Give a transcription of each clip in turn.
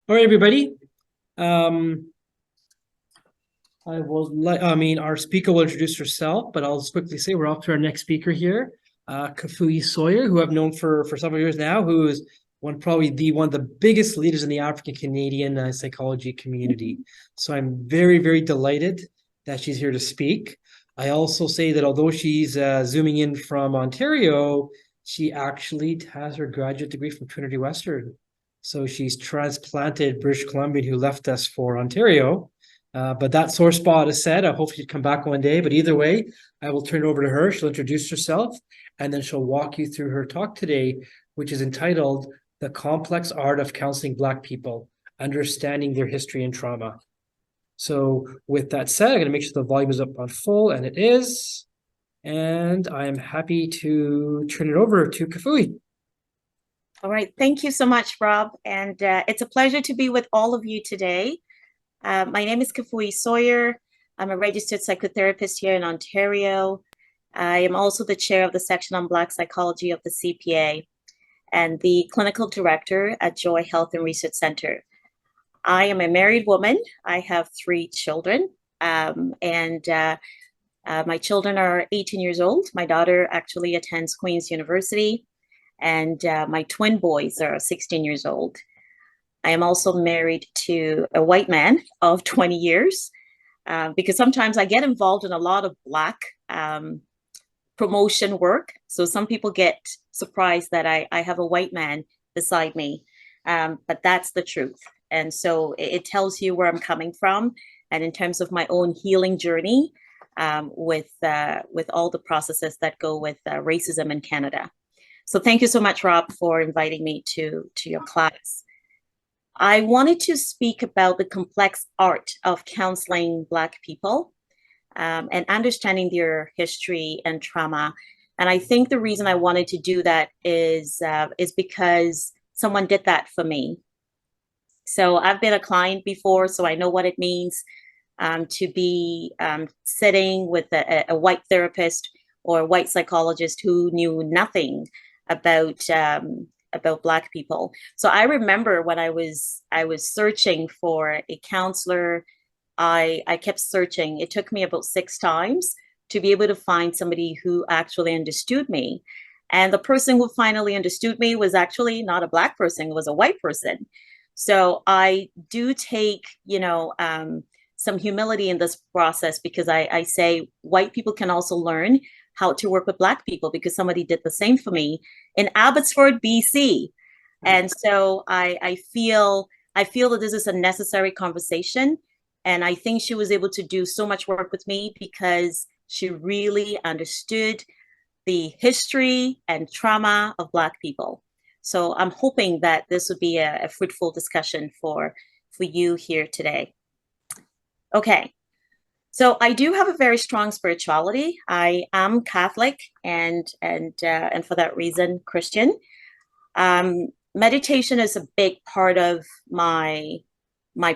All right, everybody. Um, our speaker will introduce herself, but I'll just quickly say we're off to our next speaker here, Kafui Sawyer, who I've known for several years now, who is probably one of the biggest leaders in the African Canadian psychology community. So I'm very, very delighted that she's here to speak. I also say that although she's zooming in from Ontario, she actually has her graduate degree from Trinity Western. So she's transplanted British Columbian who left us for Ontario. But that sore spot is said. I hope she'd come back one day. But either way, I will turn it over to her. She'll introduce herself and then she'll walk you through her talk today, which is entitled The Complex Art of Counseling Black People, Understanding Their History and Trauma. So with that said, I'm going to make sure the volume is up on full, and it is. And I am happy to turn it over to Kafui. All right. Thank you so much, Rob. And it's a pleasure to be with all of you today. My name is Kafui Sawyer. I'm a registered psychotherapist here in Ontario. I am also the chair of the section on Black psychology of the CPA and the clinical director at Joy Health and Research Center. I am a married woman. I have 3 children, and my children are 18 years old. My daughter actually attends Queen's University, and my twin boys are 16 years old. I am also married to a white man of 20 years because sometimes I get involved in a lot of Black promotion work. So some people get surprised that I have a white man beside me, but that's the truth. And so it tells you where I'm coming from, and in terms of my own healing journey with all the processes that go with racism in Canada. So thank you so much, Rob, for inviting me to your class. I wanted to speak about the complex art of counseling Black people and understanding their history and trauma. And I think the reason I wanted to do that is because someone did that for me. So I've been a client before, so I know what it means to be sitting with a white therapist or a white psychologist who knew nothing about Black people. So I remember when I was searching for a counselor, I kept searching. It took me about 6 times to be able to find somebody who actually understood me. And the person who finally understood me was actually not a Black person, it was a white person. So I do take, some humility in this process, because I say white people can also learn how to work with Black people, because somebody did the same for me in Abbotsford, BC. And so I feel that this is a necessary conversation. And I think she was able to do so much work with me because she really understood the history and trauma of Black people. So I'm hoping that this would be a fruitful discussion for you here today. Okay. So I do have a very strong spirituality. I am Catholic and for that reason Christian. Meditation is a big part of my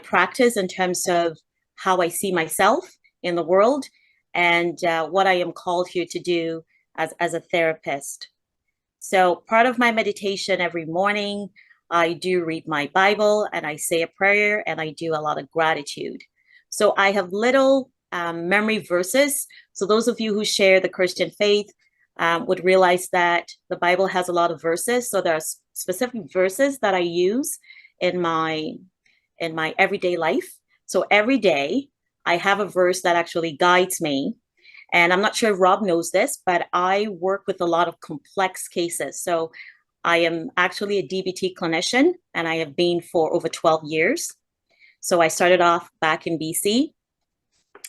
practice in terms of how I see myself in the world and what I am called here to do as a therapist. So part of my meditation every morning, I do read my Bible and I say a prayer and I do a lot of gratitude. So I have little memory verses. So those of you who share the Christian faith would realize that the Bible has a lot of verses. So there are specific verses that I use in my everyday life. So every day I have a verse that actually guides me. And I'm not sure if Rob knows this, but I work with a lot of complex cases. So I am actually a DBT clinician, and I have been for over 12 years. So I started off back in BC.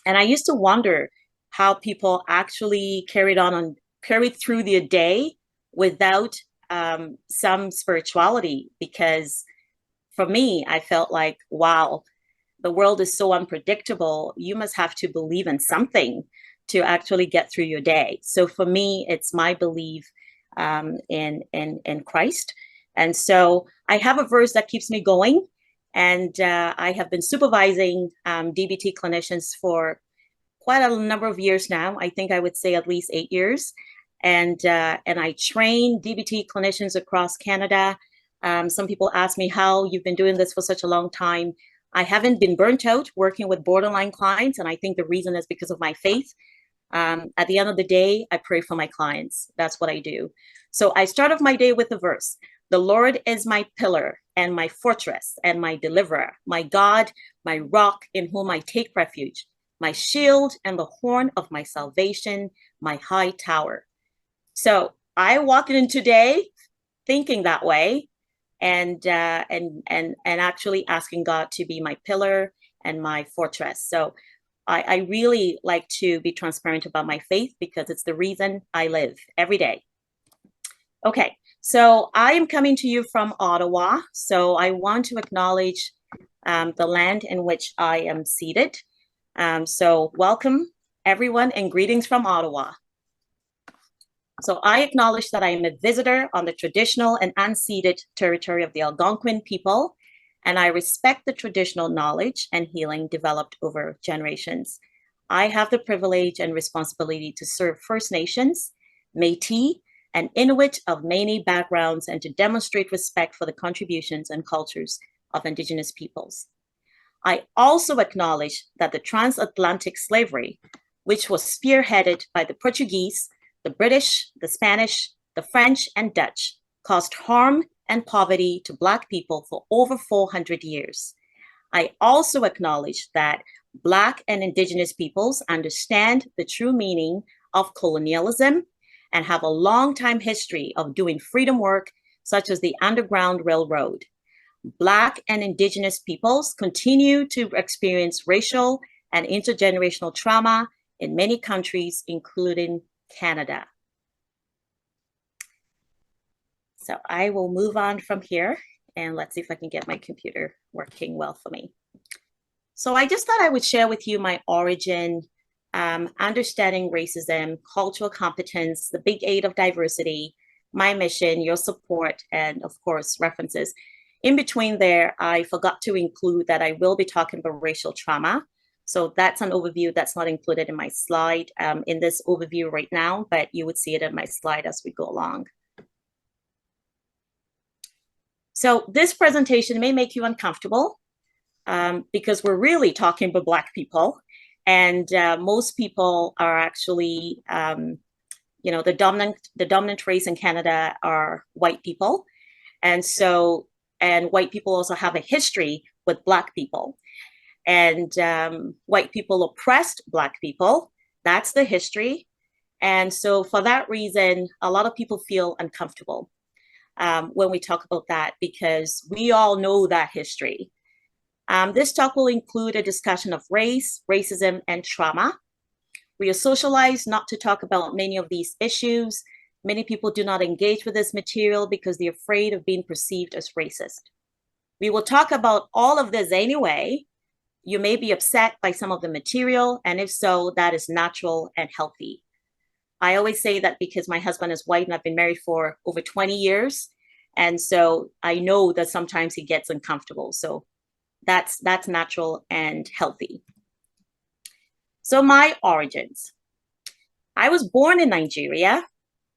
And I used to wonder how people actually carried through the day without some spirituality, because for me, I felt like, wow, the world is so unpredictable. You must have to believe in something to actually get through your day. So for me, it's my belief in Christ. And so I have a verse that keeps me going. And I have been supervising DBT clinicians for quite a number of years now. I think I would say at least 8 years. And I train DBT clinicians across Canada. Some people ask me how you've been doing this for such a long time. I haven't been burnt out working with borderline clients, and I think the reason is because of my faith. At the end of the day, I pray for my clients. That's what I do. So I start off my day with a verse. The Lord is my pillar and my fortress and my deliverer, my God, my rock in whom I take refuge, my shield and the horn of my salvation, my high tower. So I walk in today thinking that way, and actually asking God to be my pillar and my fortress. So I really like to be transparent about my faith because it's the reason I live every day. Okay, so I am coming to you from Ottawa. So I want to acknowledge the land in which I am seated. So welcome everyone and greetings from Ottawa. So I acknowledge that I am a visitor on the traditional and unceded territory of the Algonquin people, and I respect the traditional knowledge and healing developed over generations. I have the privilege and responsibility to serve First Nations, Métis, and Inuit of many backgrounds and to demonstrate respect for the contributions and cultures of Indigenous peoples. I also acknowledge that the transatlantic slavery, which was spearheaded by the Portuguese, the British, the Spanish, the French, and Dutch, caused harm and poverty to Black people for over 400 years. I also acknowledge that Black and Indigenous peoples understand the true meaning of colonialism and have a long time history of doing freedom work, such as the Underground Railroad. Black and Indigenous peoples continue to experience racial and intergenerational trauma in many countries, including Canada. So I will move on from here and let's see if I can get my computer working well for me. So I just thought I would share with you my origin, understanding racism, cultural competence, the big eight of diversity, my mission, your support, and of course, references. In between there, I forgot to include that I will be talking about racial trauma. So that's an overview that's not included in my slide in this overview right now, but you would see it in my slide as we go along. So this presentation may make you uncomfortable because we're really talking about Black people. And most people are actually, you know, the dominant race in Canada are white people. And so, and white people also have a history with Black people. And white people oppressed Black people. That's the history. And so for that reason, a lot of people feel uncomfortable when we talk about that because we all know that history. This talk will include a discussion of race, racism, and trauma. We are socialized not to talk about many of these issues. Many people do not engage with this material because they're afraid of being perceived as racist. We will talk about all of this anyway. You may be upset by some of the material, and if so, that is natural and healthy. I always say that because my husband is white and I've been married for over 20 years. And so I know that sometimes he gets uncomfortable. So that's natural and healthy. So my origins. I was born in Nigeria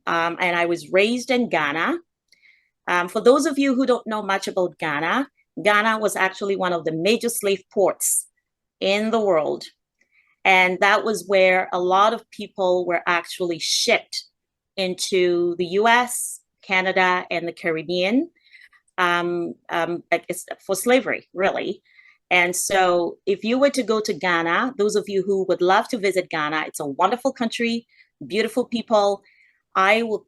and I was raised in Ghana. For those of you who don't know much about Ghana, Ghana was actually one of the major slave ports in the world. And that was where a lot of people were actually shipped into the US, Canada, and the Caribbean for slavery, really. And so if you were to go to Ghana, those of you who would love to visit Ghana, it's a wonderful country, beautiful people. I will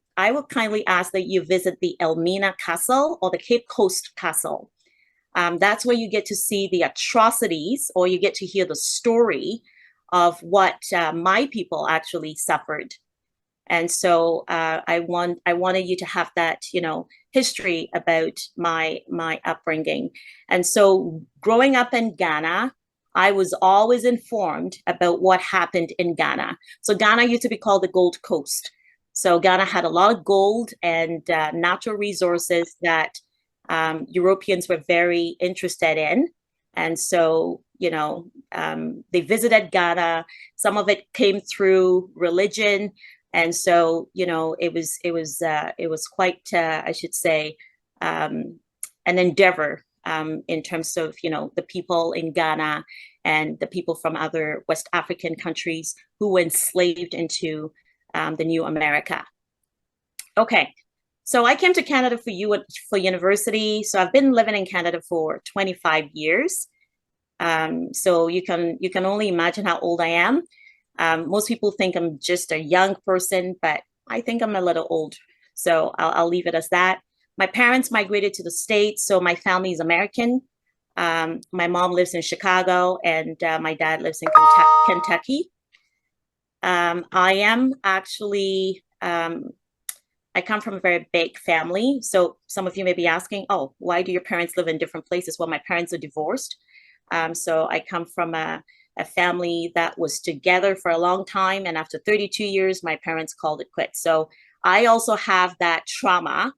kindly ask that you visit the Elmina Castle or the Cape Coast Castle. That's where you get to see the atrocities or you get to hear the story of what my people actually suffered. And so I wanted you to have that, you know, history about my upbringing. And so growing up in Ghana, I was always informed about what happened in Ghana. So Ghana used to be called the Gold Coast. So Ghana had a lot of gold and natural resources that Europeans were very interested in. And so, you know, they visited Ghana. Some of it came through religion. And so, you know, it was quite, I should say, an endeavor in terms of, you know, the people in Ghana and the people from other West African countries who were enslaved into the new America. Okay, so I came to Canada for university. So I've been living in Canada for 25 years. So you can only imagine how old I am. Most people think I'm just a young person, but I think I'm a little old. So I'll leave it as that. My parents migrated to the States, so my family is American. My mom lives in Chicago, and my dad lives in Kentucky. I am actually, I come from a very big family. So some of you may be asking, oh, why do your parents live in different places? Well, my parents are divorced. So I come from a family that was together for a long time. And after 32 years, my parents called it quits. So I also have that trauma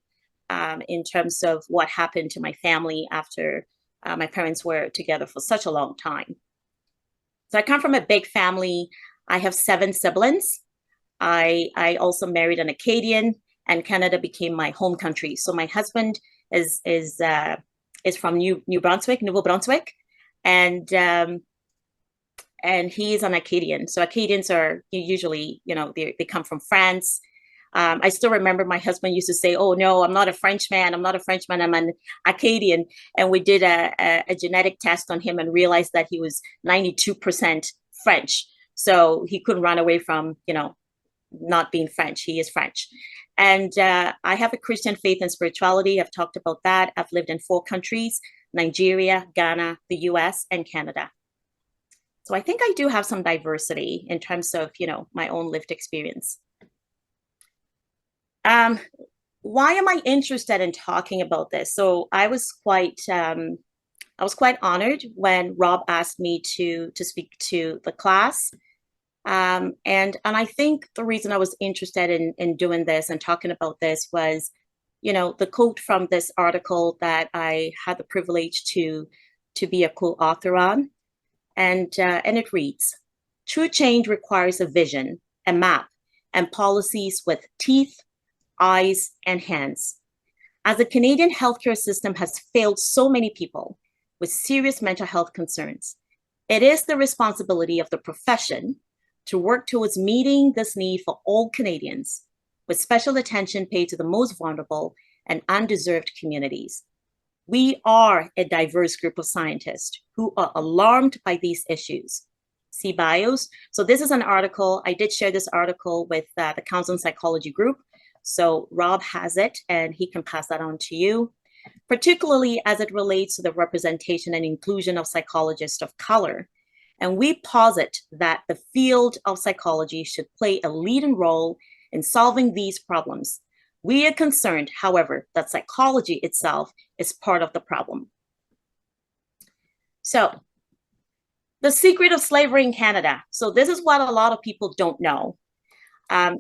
in terms of what happened to my family after my parents were together for such a long time. So I come from a big family. I have 7 siblings. I also married an Acadian, and Canada became my home country. So my husband is from New Brunswick, Nouveau Brunswick, and he's an Acadian. So Acadians are usually, you know, they come from France. I still remember my husband used to say, oh, no, I'm not a Frenchman. I'm not a Frenchman. I'm an Acadian. And we did a genetic test on him and realized that he was 92% French. So he couldn't run away from, you know, not being French. He is French. And I have a Christian faith and spirituality. I've talked about that. I've lived in 4 countries: Nigeria, Ghana, the US, and Canada. So I think I do have some diversity in terms of, you know, my own lived experience. Why am I interested in talking about this? So I was quite honored when Rob asked me to speak to the class. And I think the reason I was interested in doing this and talking about this was, you know, the quote from this article that I had the privilege to be a co-author on. And it reads, "True change requires a vision, a map, and policies with teeth, eyes, and hands. As the Canadian healthcare system has failed so many people with serious mental health concerns, it is the responsibility of the profession to work towards meeting this need for all Canadians, with special attention paid to the most vulnerable and undeserved communities. We are a diverse group of scientists who are alarmed by these issues." See bios. So this is an article. I did share this article with the Counselling Psychology group. So Rob has it, and he can pass that on to you, particularly as it relates to the representation and inclusion of psychologists of color. And we posit that the field of psychology should play a leading role in solving these problems. We are concerned, however, that psychology itself is part of the problem. So, the secret of slavery in Canada. So this is what a lot of people don't know.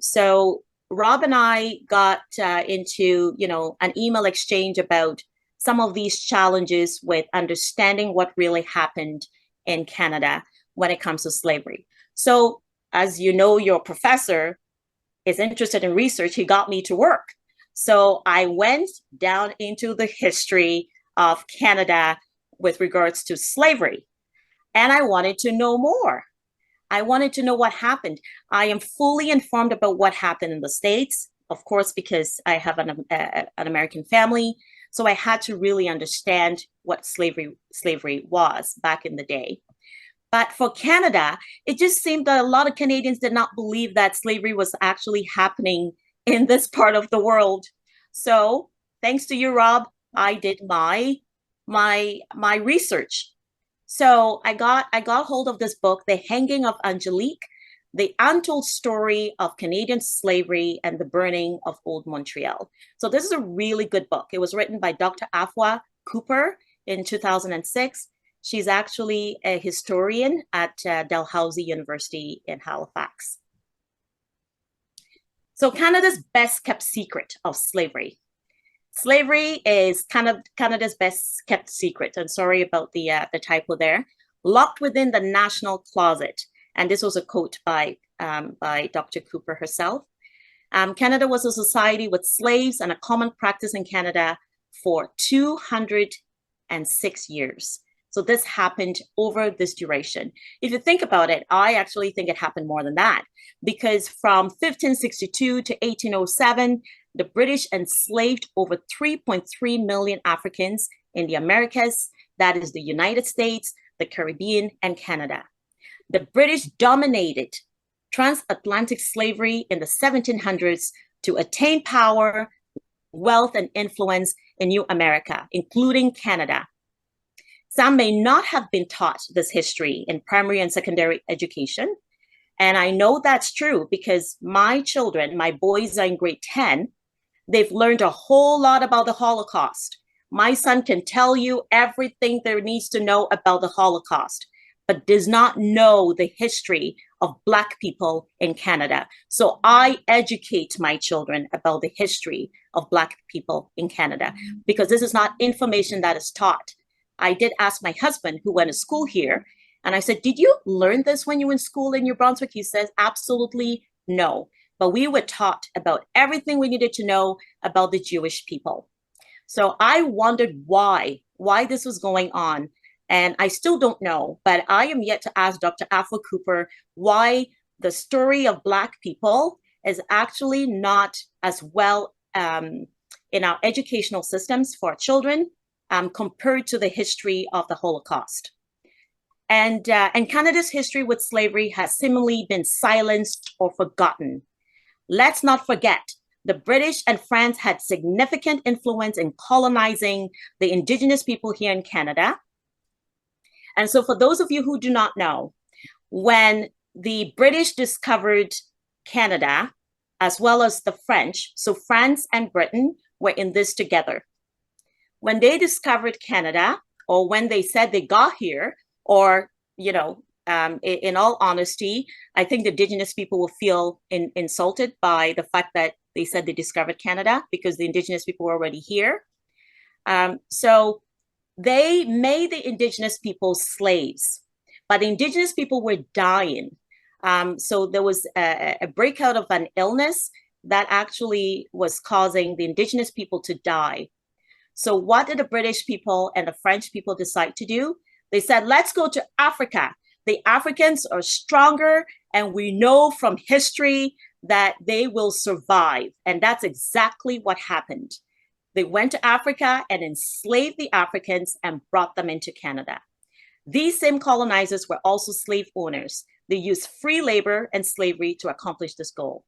So Rob and I got into, you know, an email exchange about some of these challenges with understanding what really happened in Canada when it comes to slavery. So, as you know, your professor is interested in research. He got me to work. So I went down into the history of Canada with regards to slavery, and I wanted to know more. I wanted to know what happened. I am fully informed about what happened in the States, of course, because I have an American family. So I had to really understand what slavery was back in the day. But for Canada, it just seemed that a lot of Canadians did not believe that slavery was actually happening in this part of the world. So thanks to you, Rob, I did my research. So I got hold of this book, The Hanging of Angelique, The Untold Story of Canadian Slavery and the Burning of Old Montreal. So this is a really good book. It was written by Dr. Afua Cooper in 2006. She's actually a historian at Dalhousie University in Halifax. So Canada's best kept secret of slavery. Slavery is Canada's best kept secret. I'm sorry about the typo there. Locked within the national closet. And this was a quote by Dr. Cooper herself. Canada was a society with slaves, and a common practice in Canada for 206 years. So this happened over this duration. If you think about it, I actually think it happened more than that, because from 1562 to 1807, the British enslaved over 3.3 million Africans in the Americas, that is the United States, the Caribbean, and Canada. The British dominated transatlantic slavery in the 1700s to attain power, wealth, and influence in New America, including Canada. Some may not have been taught this history in primary and secondary education. And I know that's true because my children, my boys are in grade 10, they've learned a whole lot about the Holocaust. My son can tell you everything there needs to know about the Holocaust, but does not know the history of Black people in Canada. So I educate my children about the history of Black people in Canada, because this is not information that is taught. I did ask my husband, who went to school here, and I said, did you learn this when you were in school in New Brunswick? He says, absolutely no. But we were taught about everything we needed to know about the Jewish people. So I wondered why this was going on. And I still don't know, but I am yet to ask Dr. Afua Cooper why the story of Black people is actually not as well in our educational systems for our children compared to the history of the Holocaust. And Canada's history with slavery has seemingly been silenced or forgotten. Let's not forget, the British and France had significant influence in colonizing the Indigenous people here in Canada. And so for those of you who do not know, when the British discovered Canada, as well as the French, so France and Britain were in this together. When they discovered Canada, or when they said they got here, or, in all honesty, I think the Indigenous people will feel insulted by the fact that they said they discovered Canada, because the Indigenous people were already here. So they made the Indigenous people slaves, but the Indigenous people were dying. So there was a breakout of an illness that actually was causing the Indigenous people to die. So what did the British people and the French people decide to do? They said, let's go to Africa. The Africans are stronger, and we know from history that they will survive. And that's exactly what happened. They went to Africa and enslaved the Africans and brought them into Canada. These same colonizers were also slave owners. They used free labor and slavery to accomplish this goal.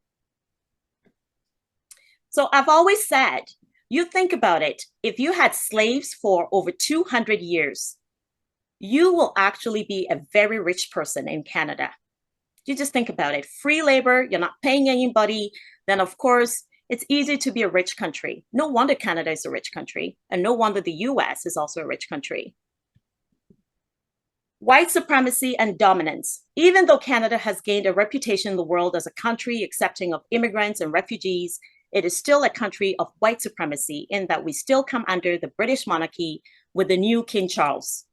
So I've always said, you think about it, if you had slaves for over 200 years, you will actually be a very rich person in Canada. You just think about it. Free labor, you're not paying anybody, then of course, it's easy to be a rich country. No wonder Canada is a rich country, and no wonder the US is also a rich country. White supremacy and dominance. Even though Canada has gained a reputation in the world as a country accepting of immigrants and refugees, it is still a country of white supremacy in that we still come under the British monarchy with the new King Charles.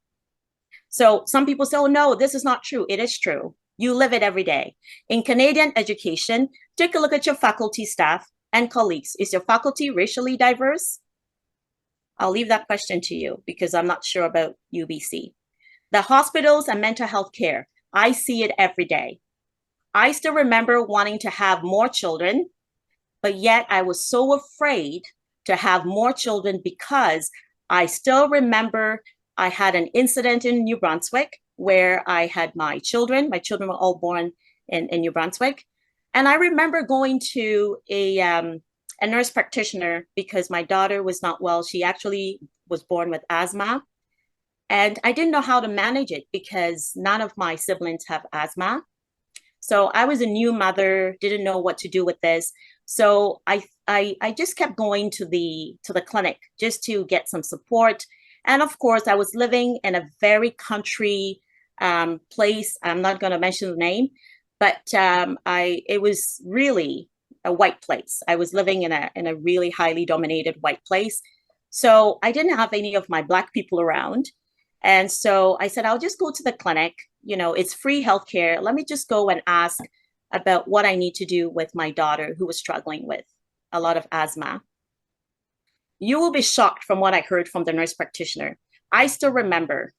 So some people say, oh no, this is not true. It is true. You live it every day. In Canadian education, take a look at your faculty, staff, and colleagues. Is your faculty racially diverse? I'll leave that question to you because I'm not sure about UBC. The hospitals and mental health care, I see it every day. I still remember wanting to have more children, but yet I was so afraid to have more children because I still remember I had an incident in New Brunswick where I had my children. My children were all born in New Brunswick. And I remember going to a nurse practitioner because my daughter was not well. She actually was born with asthma. And I didn't know how to manage it because none of my siblings have asthma. So I was a new mother, didn't know what to do with this. So I just kept going to the clinic just to get some support. And of course, I was living in a very country place. I'm not going to mention the name, but it was really a white place. I was living in a really highly dominated white place. So I didn't have any of my Black people around. And so I said, I'll just go to the clinic. You know, it's free healthcare. Let me just go and ask about what I need to do with my daughter who was struggling with a lot of asthma. You will be shocked from what I heard from the nurse practitioner. I still remember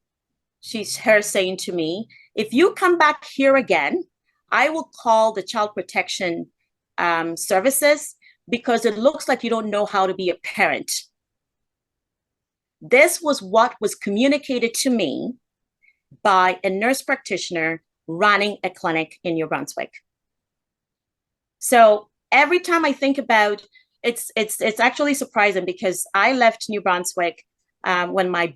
her saying to me, if you come back here again, I will call the child protection services because it looks like you don't know how to be a parent. This was what was communicated to me by a nurse practitioner running a clinic in New Brunswick. So every time I think about it's actually surprising because I left New Brunswick when my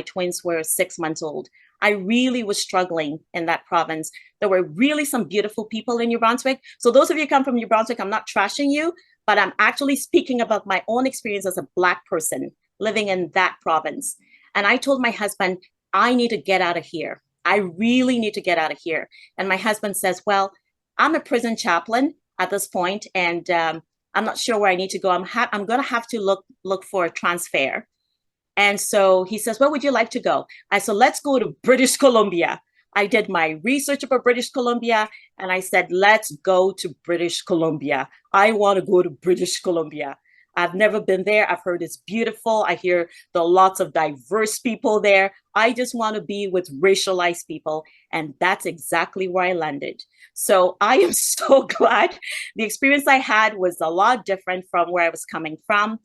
twins were 6 months old. I really was struggling in that province. There were really some beautiful people in New Brunswick. So those of you who come from New Brunswick, I'm not trashing you, but I'm actually speaking about my own experience as a Black person living in that province. And I told my husband, I need to get out of here. I really need to get out of here. And my husband says, well, I'm a prison chaplain at this point, and I'm not sure where I need to go. I'm going to have to look for a transfer. And so he says, where would you like to go? I said, let's go to British Columbia. I did my research about British Columbia, and I said, let's go to British Columbia. I want to go to British Columbia. I've never been there. I've heard it's beautiful. I hear there are lots of diverse people there. I just want to be with racialized people. And that's exactly where I landed. So I am so glad. The experience I had was a lot different from where I was coming from.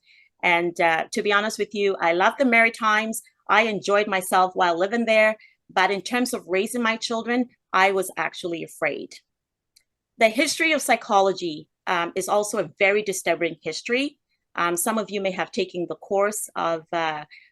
And to be honest with you, I love the Maritimes. I enjoyed myself while living there. But in terms of raising my children, I was actually afraid. The history of psychology is also a very disturbing history. Some of you may have taken the course of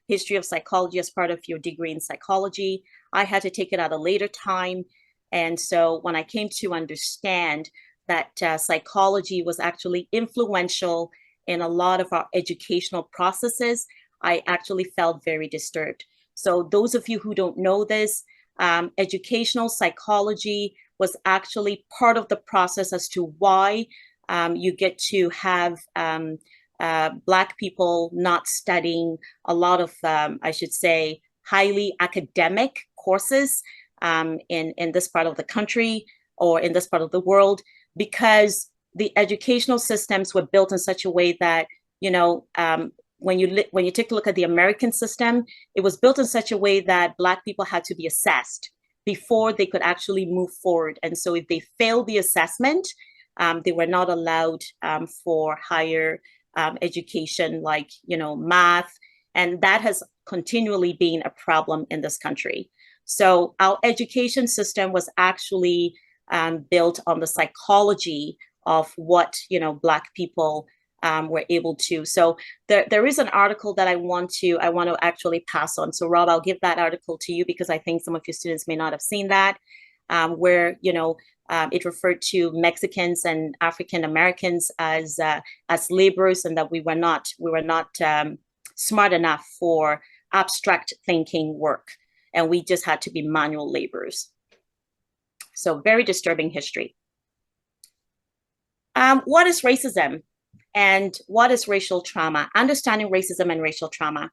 history of psychology as part of your degree in psychology. I had to take it at a later time. And so when I came to understand that psychology was actually influential in a lot of our educational processes, I actually felt very disturbed. So those of you who don't know this, educational psychology was actually part of the process as to why you get to have Black people not studying a lot of, I should say, highly academic courses in this part of the country or in this part of the world, because the educational systems were built in such a way that, you know, when you take a look at the American system, it was built in such a way that Black people had to be assessed before they could actually move forward. And so if they failed the assessment, they were not allowed for higher education, like, you know, math. And that has continually been a problem in this country. So our education system was actually built on the psychology of what, you know, Black people were able to. So there is an article that I want to actually pass on. So Rob, I'll give that article to you because I think some of your students may not have seen that, where, you know, it referred to Mexicans and African Americans as laborers, and that we were not smart enough for abstract thinking work, and we just had to be manual laborers. So very disturbing history. What is racism and what is racial trauma? Understanding racism and racial trauma.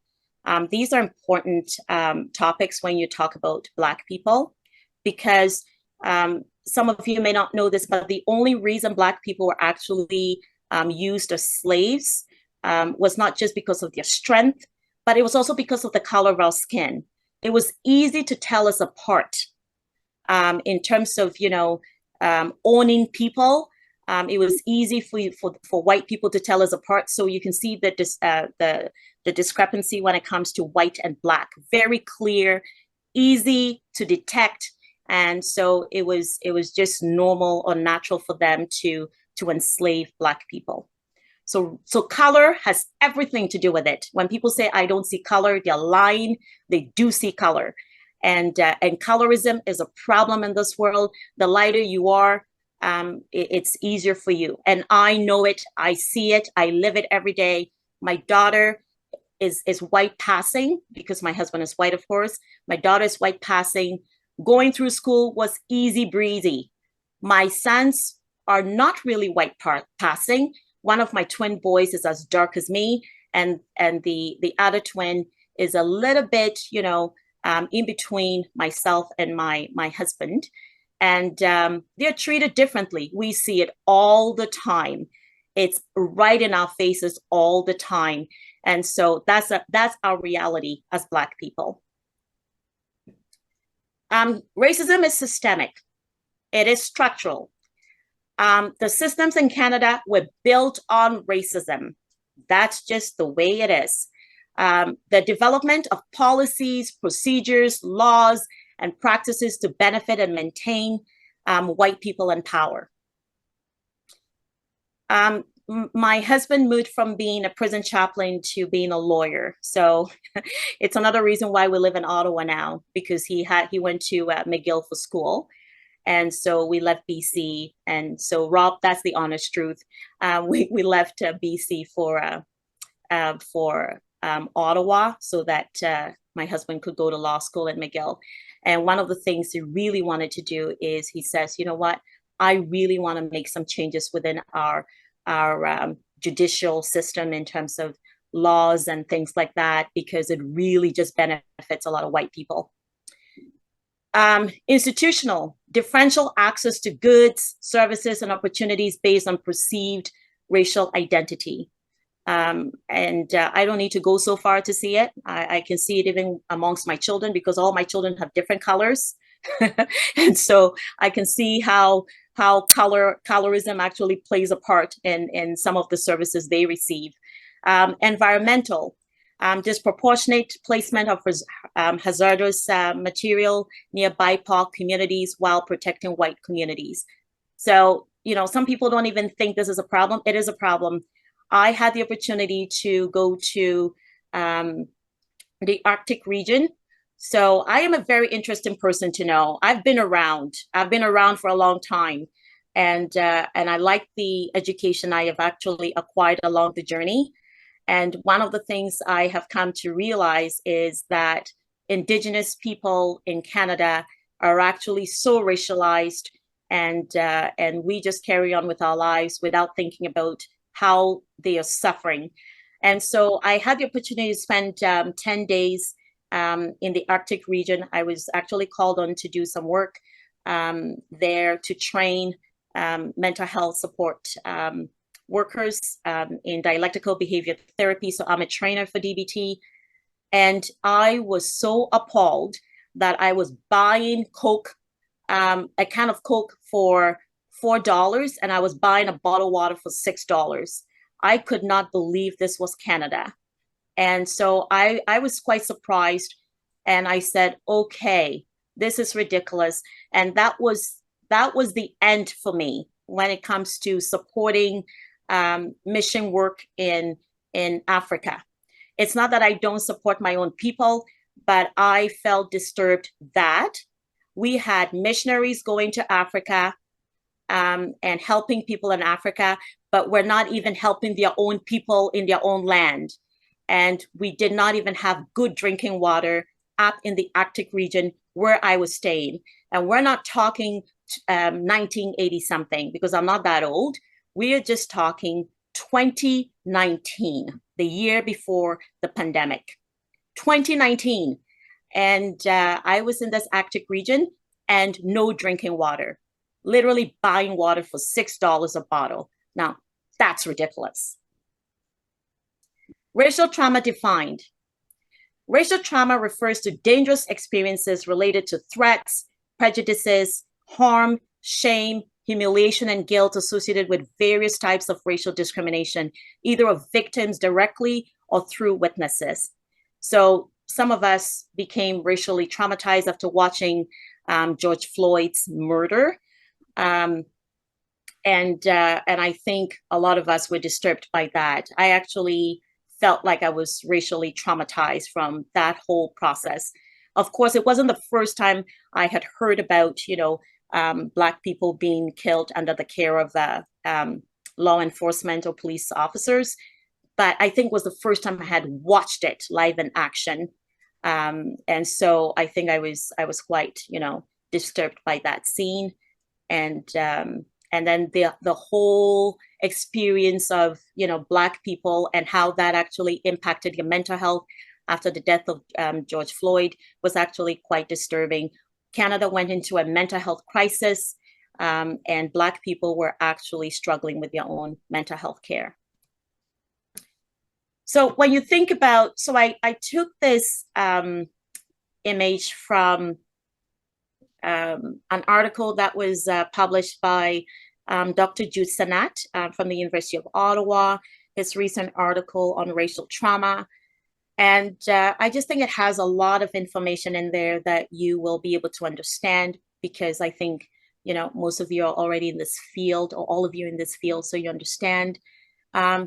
These are important topics when you talk about Black people, because some of you may not know this, but the only reason Black people were actually used as slaves was not just because of their strength, but it was also because of the color of our skin. It was easy to tell us apart in terms of, you know, owning people. It was easy for white people to tell us apart. So you can see that the discrepancy when it comes to white and Black, very clear, easy to detect. And so it was just normal or natural for them to enslave Black people. So color has everything to do with it. When people say, I don't see color, they're lying. They do see color. And colorism is a problem in this world. The lighter you are, it's easier for you. And I know it. I see it. I live it every day. My daughter is white passing because my husband is white, of course. My daughter is white passing. Going through school was easy breezy. My sons are not really white passing. One of my twin boys is as dark as me, and the other twin is a little bit, you know, in between myself and my husband. And they're treated differently. We see it all the time. It's right in our faces all the time. And so that's our reality as Black people. Racism is systemic. It is structural. The systems in Canada were built on racism. That's just the way it is. The development of policies, procedures, laws, and practices to benefit and maintain white people in power. My husband moved from being a prison chaplain to being a lawyer. So it's another reason why we live in Ottawa now, because he went to McGill for school. And so we left BC. And so Rob, that's the honest truth. We left BC for Ottawa so that my husband could go to law school at McGill. And one of the things he really wanted to do is he says, you know what, I really want to make some changes within our judicial system in terms of laws and things like that, because it really just benefits a lot of white people. Institutional, differential access to goods, services, and opportunities based on perceived racial identity. And I don't need to go so far to see it. I can see it even amongst my children, because all my children have different colors. And so I can see how colorism actually plays a part in some of the services they receive. Environmental, disproportionate placement of hazardous material near BIPOC communities while protecting white communities. So, some people don't even think this is a problem. It is a problem. I had the opportunity to go to the Arctic region. So I am a very interesting person to know. I've been around for a long time. And I like the education I have actually acquired along the journey. And one of the things I have come to realize is that Indigenous people in Canada are actually so racialized, and we just carry on with our lives without thinking about how they are suffering. And so I had the opportunity to spend 10 days in the Arctic region. I was actually called on to do some work there to train mental health support workers in dialectical behavior therapy. So I'm a trainer for DBT. And I was so appalled that I was buying Coke, a can of Coke for $4, and I was buying a bottle of water for $6. I could not believe this was Canada. And so I was quite surprised, and I said, okay, this is ridiculous. And that was the end for me when it comes to supporting mission work in Africa. It's not that I don't support my own people, but I felt disturbed that we had missionaries going to Africa and helping people in Africa, but we're not even helping their own people in their own land. And we did not even have good drinking water up in the Arctic region where I was staying. And we're not talking 1980 something, because I'm not that old. We are just talking 2019, the year before the pandemic. 2019. And I was in this Arctic region and no drinking water, literally buying water for $6 a bottle. Now, that's ridiculous. Racial trauma defined. Racial trauma refers to dangerous experiences related to threats, prejudices, harm, shame, humiliation, and guilt associated with various types of racial discrimination, either of victims directly or through witnesses. So some of us became racially traumatized after watching George Floyd's murder. And I think a lot of us were disturbed by that. I actually felt like I was racially traumatized from that whole process. Of course, it wasn't the first time I had heard about, Black people being killed under the care of law enforcement or police officers, but I think it was the first time I had watched it live in action. And so I think I was quite, disturbed by that scene. And then the whole experience of, Black people and how that actually impacted your mental health after the death of George Floyd was actually quite disturbing. Canada went into a mental health crisis, and Black people were actually struggling with their own mental health care. So when you think about, so I took this image from an article that was published by Dr. Jude Sanat from the University of Ottawa, his recent article on racial trauma. And I just think it has a lot of information in there that you will be able to understand, because I think, you know, most of you are already in this field, or all of you in this field, so you understand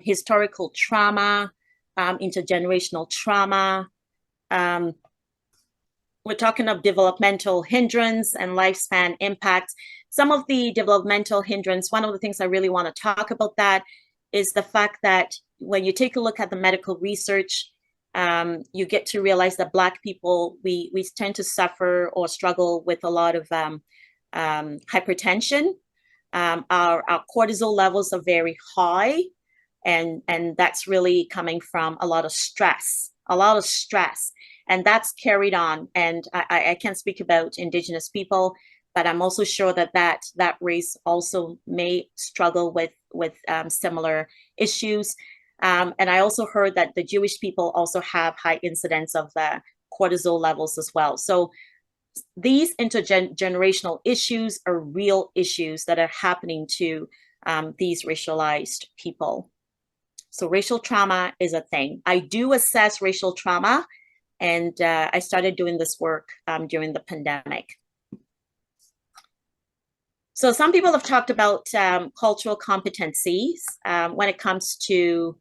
historical trauma, intergenerational trauma. We're talking of developmental hindrance and lifespan impacts. Some of the developmental hindrance, one of the things I really want to talk about that is the fact that when you take a look at the medical research, you get to realize that Black people, we tend to suffer or struggle with a lot of hypertension. Our cortisol levels are very high, and that's really coming from a lot of stress, and that's carried on. And I can't speak about Indigenous people, but I'm also sure that that race also may struggle with similar issues. And I also heard that the Jewish people also have high incidence of cortisol levels as well. So these intergenerational issues are real issues that are happening to these racialized people. So racial trauma is a thing. I do assess racial trauma, and I started doing this work during the pandemic. So some people have talked about cultural competencies when it comes to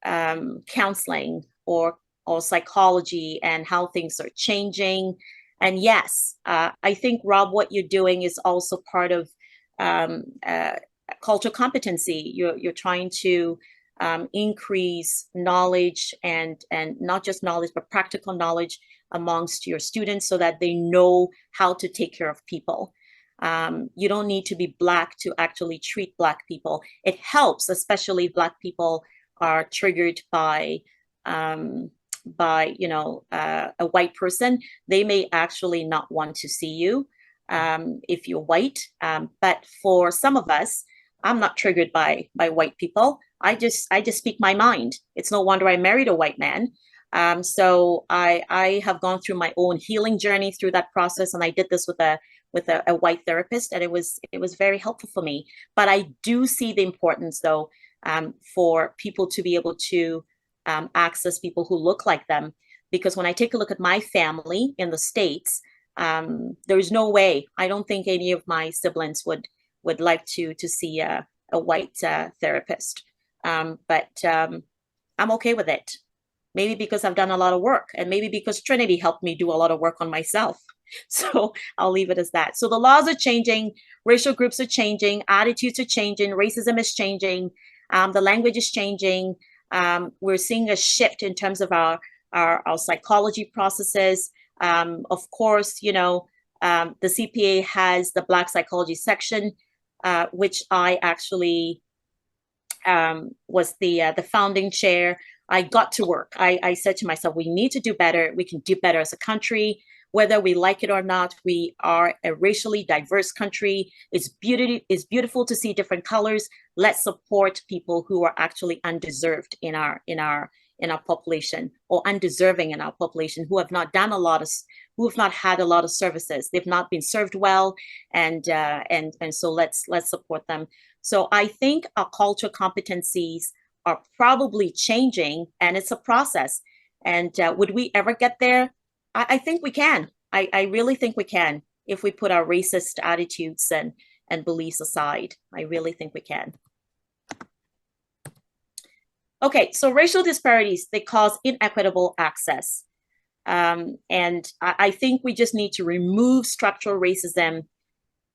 counseling or psychology and how things are changing. And yes, I think, Rob, what you're doing is also part of cultural competency. You're trying to increase knowledge, and not just knowledge, but practical knowledge amongst your students, so that they know how to take care of people. You don't need to be Black to actually treat Black people. It helps, especially if Black people are triggered by you know, a white person. They may actually not want to see you if you're white. But for some of us, I'm not triggered by white people. I just speak my mind. It's no wonder I married a white man. So I have gone through my own healing journey through that process, and I did this with a white therapist, and it was very helpful for me. But I do see the importance, though, for people to be able to access people who look like them, because when I take a look at my family in the States, there's no way. I don't think any of my siblings would like to see a white therapist. But I'm okay with it. Maybe because I've done a lot of work, and maybe because Trinity helped me do a lot of work on myself. So I'll leave it as that. So the laws are changing, racial groups are changing, attitudes are changing, racism is changing, the language is changing. We're seeing a shift in terms of our psychology processes. Of course, you know, the CPA has the Black psychology section, which I actually was the founding chair. I got to work. I said to myself, we need to do better. We can do better as a country, whether we like it or not. We are a racially diverse country. It's beautiful to see different colors. Let's support people who are actually undeserved in our population, or undeserving in our population, who have not done who have not had a lot of services. They've not been served well, and so let's support them. So I think our cultural competencies are probably changing, and it's a process. And would we ever get there? I think we can. I really think we can, if we put our racist attitudes and beliefs aside. I really think we can. Okay, so racial disparities, they cause inequitable access. And I think we just need to remove structural racism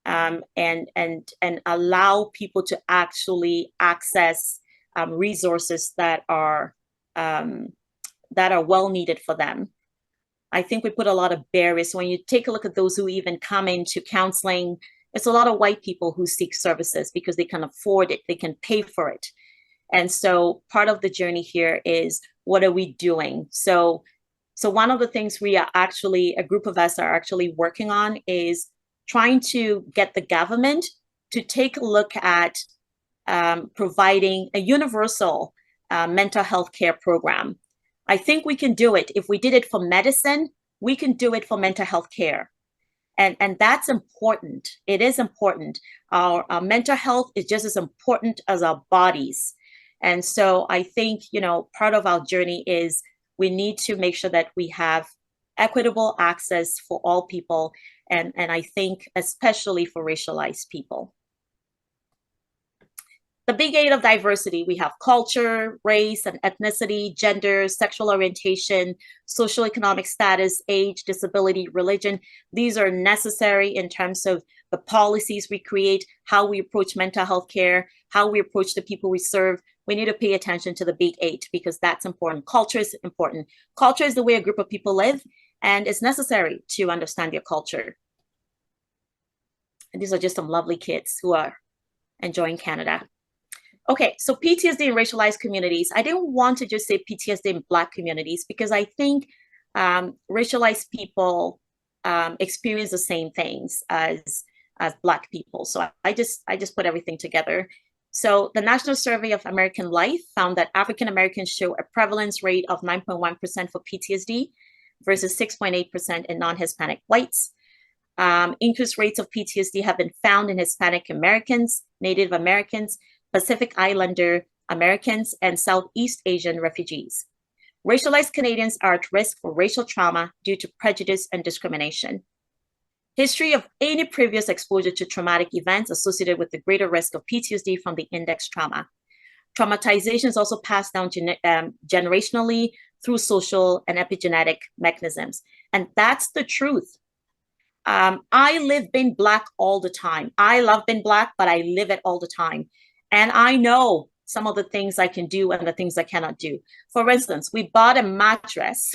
and allow people to actually access resources that are well needed for them. I think we put a lot of barriers. So when you take a look at those who even come into counseling, it's a lot of white people who seek services because they can afford it, they can pay for it. And so part of the journey here is, what are we doing? So one of the things we are actually, a group of us are actually working on, is trying to get the government to take a look at providing a universal mental health care program. I think we can do it. If we did it for medicine, we can do it for mental health care. And that's important. It is important. Our mental health is just as important as our bodies. And so I think, part of our journey is we need to make sure that we have equitable access for all people. And I think especially for racialized people. The big eight of diversity, we have culture, race and ethnicity, gender, sexual orientation, socioeconomic status, age, disability, religion. These are necessary in terms of the policies we create, how we approach mental health care, how we approach the people we serve. We need to pay attention to the big eight because that's important. Culture is important. Culture is the way a group of people live, and it's necessary to understand your culture. And these are just some lovely kids who are enjoying Canada. Okay, so PTSD in racialized communities. I didn't want to just say PTSD in Black communities because I think racialized people experience the same things as Black people. So I just put everything together. So the National Survey of American Life found that African Americans show a prevalence rate of 9.1% for PTSD versus 6.8% in non-Hispanic whites. Increased rates of PTSD have been found in Hispanic Americans, Native Americans, Pacific Islander Americans, and Southeast Asian refugees. Racialized Canadians are at risk for racial trauma due to prejudice and discrimination. History of any previous exposure to traumatic events associated with the greater risk of PTSD from the index trauma. Traumatization is also passed down generationally through social and epigenetic mechanisms. And that's the truth. I live being Black all the time. I love being Black, but I live it all the time. And I know some of the things I can do and the things I cannot do. For instance, we bought a mattress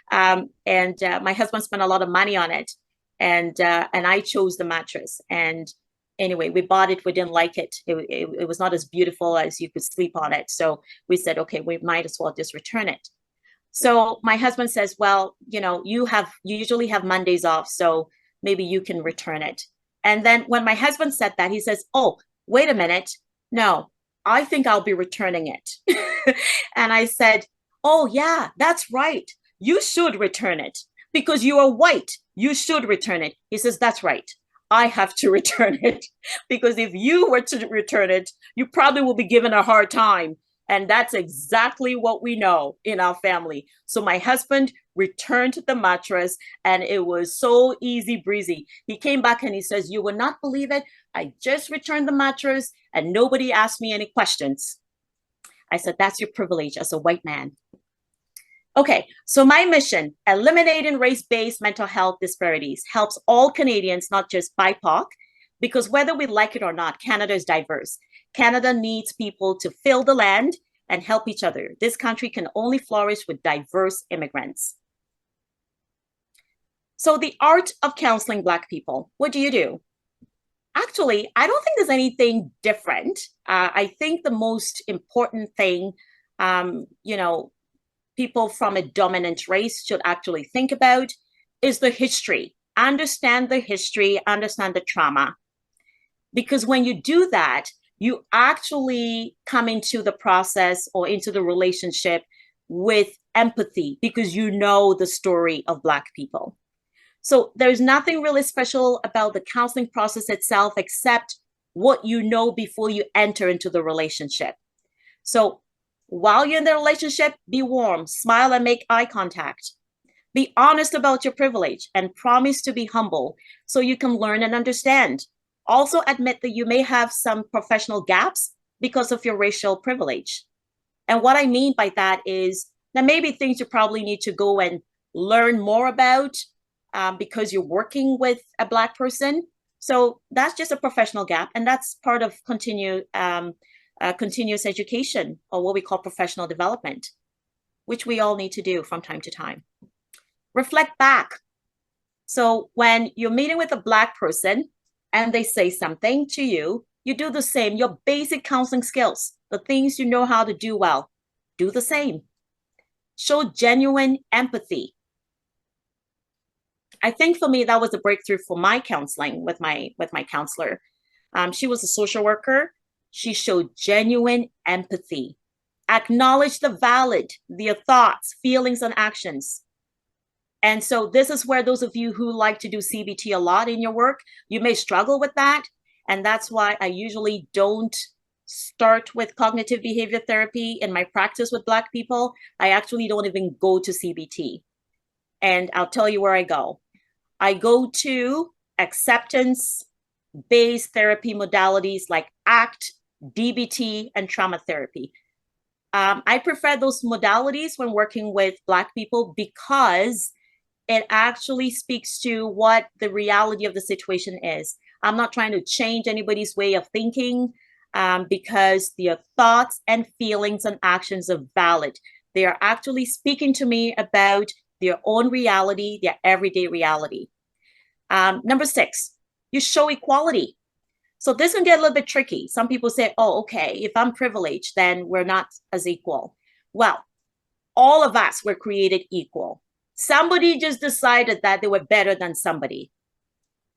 and my husband spent a lot of money on it. And I chose the mattress. And anyway, we bought it. We didn't like it. It was not as beautiful as you could sleep on it. So we said, okay, we might as well just return it. So my husband says, well, you usually have Mondays off, so maybe you can return it. And then when my husband said that, he says, oh, wait a minute. No, I think I'll be returning it. And I said, oh, yeah, that's right. You should return it because you are white. You should return it. He says, that's right. I have to return it because if you were to return it, you probably will be given a hard time. And that's exactly what we know in our family. So my husband returned the mattress and it was so easy breezy. He came back and he says, you will not believe it. I just returned the mattress and nobody asked me any questions. I said, that's your privilege as a white man. Okay, so my mission, eliminating race-based mental health disparities, helps all Canadians, not just BIPOC, because whether we like it or not, Canada is diverse. Canada needs people to fill the land and help each other. This country can only flourish with diverse immigrants. So the art of counseling Black people, what do you do? Actually, I don't think there's anything different. I think the most important thing, people from a dominant race should actually think about is the history. Understand the history, understand the trauma. Because when you do that, you actually come into the process or into the relationship with empathy because you know the story of Black people. So there's nothing really special about the counseling process itself except what you know before you enter into the relationship. So while you're in the relationship, be warm, smile and make eye contact. Be honest about your privilege and promise to be humble so you can learn and understand. Also admit that you may have some professional gaps because of your racial privilege. And what I mean by that is there may be things you probably need to go and learn more about because you're working with a Black person. So that's just a professional gap. And that's part of continuous education, or what we call professional development, which we all need to do from time to time. Reflect back. So when you're meeting with a Black person and they say something to you, you do the same. Your basic counseling skills, the things you know how to do well, do the same. Show genuine empathy. I think for me, that was a breakthrough for my counseling with my counselor. She was a social worker. She showed genuine empathy. Acknowledge their thoughts, feelings, and actions. And so this is where those of you who like to do CBT a lot in your work, you may struggle with that. And that's why I usually don't start with cognitive behavior therapy in my practice with Black people. I actually don't even go to CBT. And I'll tell you where I go. I go to acceptance-based therapy modalities like ACT, DBT, and trauma therapy. I prefer those modalities when working with Black people because it actually speaks to what the reality of the situation is. I'm not trying to change anybody's way of thinking because their thoughts and feelings and actions are valid. They are actually speaking to me about their own reality, their everyday reality. Number 6, you show equality. So this can get a little bit tricky. Some people say, oh, okay, if I'm privileged, then we're not as equal. Well, all of us were created equal. Somebody just decided that they were better than somebody.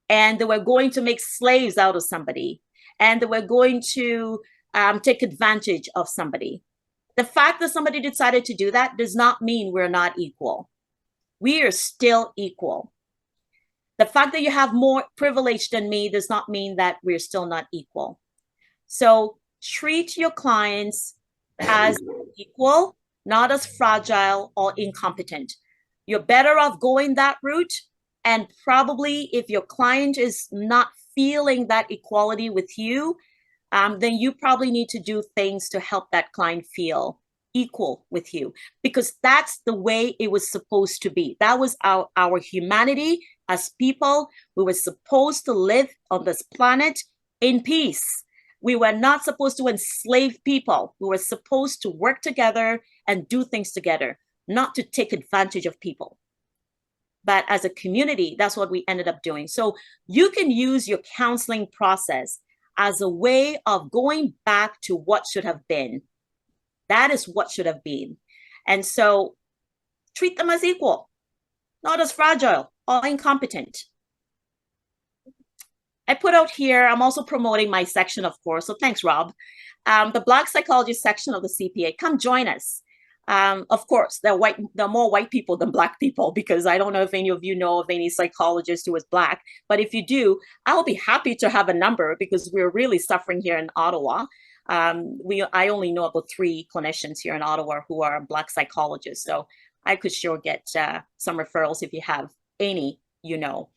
And they were going to make slaves out of somebody. And they were going to take advantage of somebody. The fact that somebody decided to do that does not mean we're not equal. We are still equal. The fact that you have more privilege than me does not mean that we're still not equal. So treat your clients as equal, not as fragile or incompetent. You're better off going that route. And probably if your client is not feeling that equality with you, then you probably need to do things to help that client feel equal with you, because that's the way it was supposed to be. That was our humanity as people. We were supposed to live on this planet in peace. We were not supposed to enslave people. We were supposed to work together and do things together, not to take advantage of people. But as a community, that's what we ended up doing. So you can use your counseling process as a way of going back to what should have been. That is what should have been. And so treat them as equal, not as fragile or incompetent. I put out here, I'm also promoting my section, of course. So thanks, Rob. The Black Psychology section of the CPA. Come join us. Of course, there are more white people than Black people, because I don't know if any of you know of any psychologist who is Black. But if you do, I'll be happy to have a number, because we're really suffering here in Ottawa. I only know about 3 clinicians here in Ottawa who are Black psychologists. So I could sure get some referrals if you have any, you know.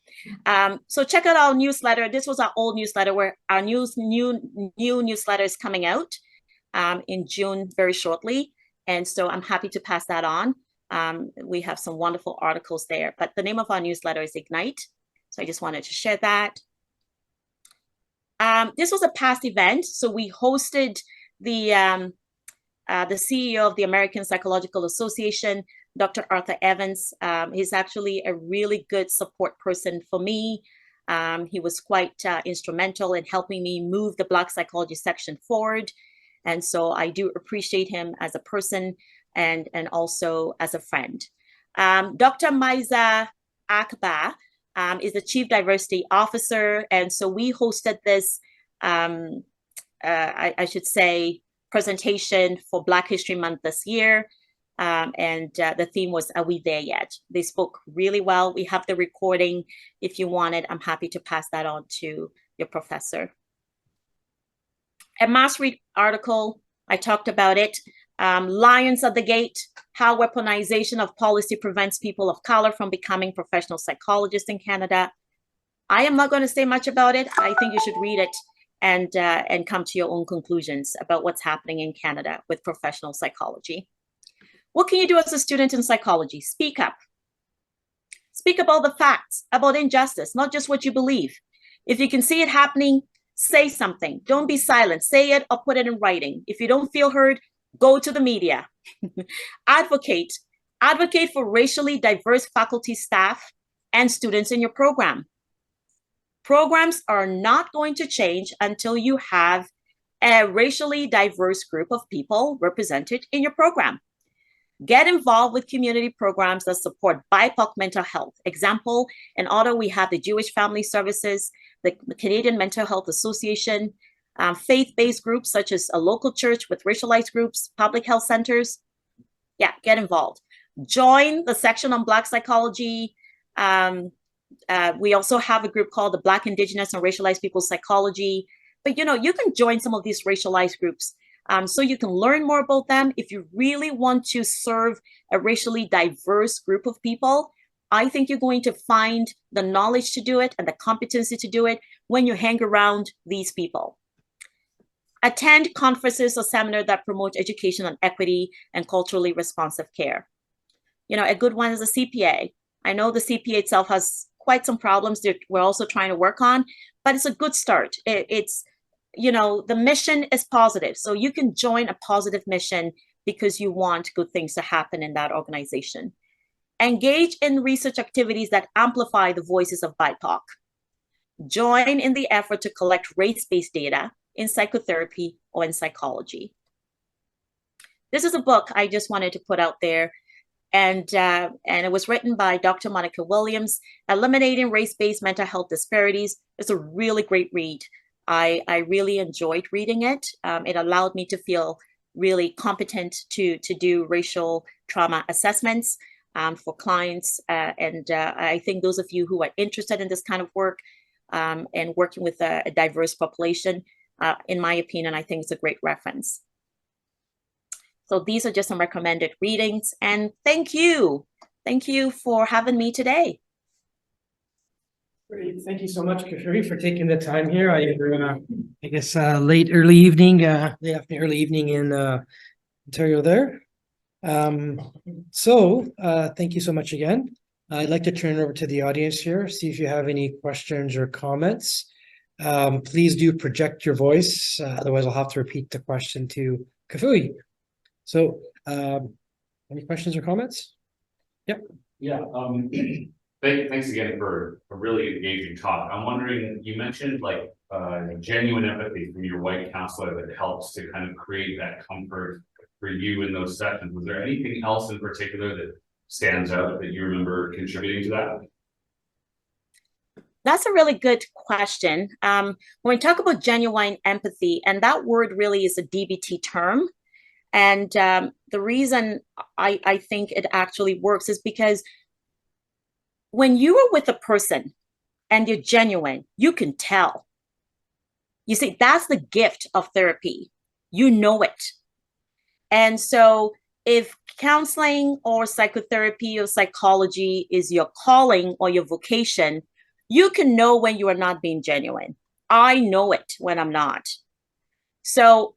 So check out our newsletter. This was our old newsletter, where our new newsletter is coming out in June very shortly. And so I'm happy to pass that on. We have some wonderful articles there, but the name of our newsletter is Ignite. So I just wanted to share that. This was a past event. So we hosted the CEO of the American Psychological Association, Dr. Arthur Evans. He's actually a really good support person for me. He was quite instrumental in helping me move the Black psychology section forward. And so I do appreciate him as a person and also as a friend. Dr. Maiza Akba is the Chief Diversity Officer. And so we hosted this, I should say, presentation for Black History Month this year. And the theme was, Are We There Yet? They spoke really well. We have the recording. If you want it, I'm happy to pass that on to your professor. A Mass Read article, I talked about it. Lions at the Gate, How Weaponization of Policy Prevents People of Color from Becoming Professional Psychologists in Canada. I am not going to say much about it. I think you should read it and come to your own conclusions about what's happening in Canada with professional psychology. What can you do as a student in psychology? Speak up. Speak about the facts, about injustice, not just what you believe. If you can see it happening, say something. Don't be silent. Say it or put it in writing. If you don't feel heard, go to the media. Advocate. Advocate for racially diverse faculty, staff, and students in your program. Programs are not going to change until you have a racially diverse group of people represented in your program. Get involved with community programs that support BIPOC mental health. Example, in Ottawa, we have the Jewish Family Services, the Canadian Mental Health Association. faith-based groups such as a local church with racialized groups, public health centers. Yeah, get involved. Join the section on Black psychology. We also have a group called the Black, Indigenous, and Racialized People's Psychology. But you can join some of these racialized groups so you can learn more about them. If you really want to serve a racially diverse group of people, I think you're going to find the knowledge to do it and the competency to do it when you hang around these people. Attend conferences or seminars that promote education on equity and culturally responsive care. A good one is a CPA. I know the CPA itself has quite some problems that we're also trying to work on, but it's a good start. The mission is positive. So you can join a positive mission because you want good things to happen in that organization. Engage in research activities that amplify the voices of BIPOC. Join in the effort to collect race-based data in psychotherapy or in psychology. This is a book I just wanted to put out there. And it was written by Dr. Monica Williams, Eliminating Race-Based Mental Health Disparities. It's a really great read. I really enjoyed reading it. It allowed me to feel really competent to do racial trauma assessments for clients. I think those of you who are interested in this kind of work and working with a diverse population, in my opinion, I think it's a great reference. So these are just some recommended readings. And thank you. Thank you for having me today. Great. Thank you so much, Kafuri, for taking the time here. I guess early evening in Ontario there. Thank you so much again. I'd like to turn it over to the audience here, see if you have any questions or comments. Please do project your voice. Otherwise, I'll have to repeat the question to Kafui. So, any questions or comments? Yep. Yeah. Thanks again for a really engaging talk. I'm wondering, you mentioned like genuine empathy from your white counselor that helps to kind of create that comfort for you in those sessions. Was there anything else in particular that stands out that you remember contributing to that? That's a really good question. When we talk about genuine empathy, and that word really is a DBT term. And the reason I think it actually works is because when you are with a person and you're genuine, you can tell. You see, that's the gift of therapy. You know it. And so if counseling or psychotherapy or psychology is your calling or your vocation, you can know when you are not being genuine. I know it when I'm not. So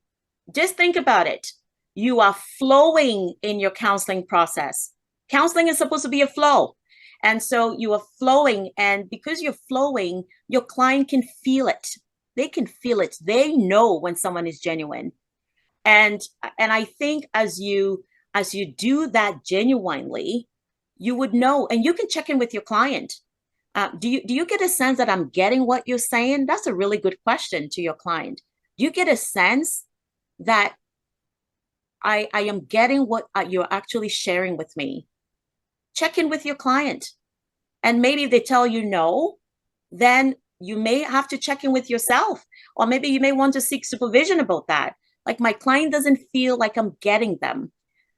just think about it. You are flowing in your counseling process. Counseling is supposed to be a flow. And so you are flowing, and because you're flowing, your client can feel it. They can feel it. They know when someone is genuine. And I think as you do that genuinely, you would know, and you can check in with your client. Do you get a sense that I'm getting what you're saying? That's a really good question to your client. Do you get a sense that I am getting what you're actually sharing with me? Check in with your client. And maybe if they tell you no, then you may have to check in with yourself. Or maybe you may want to seek supervision about that. Like, my client doesn't feel like I'm getting them.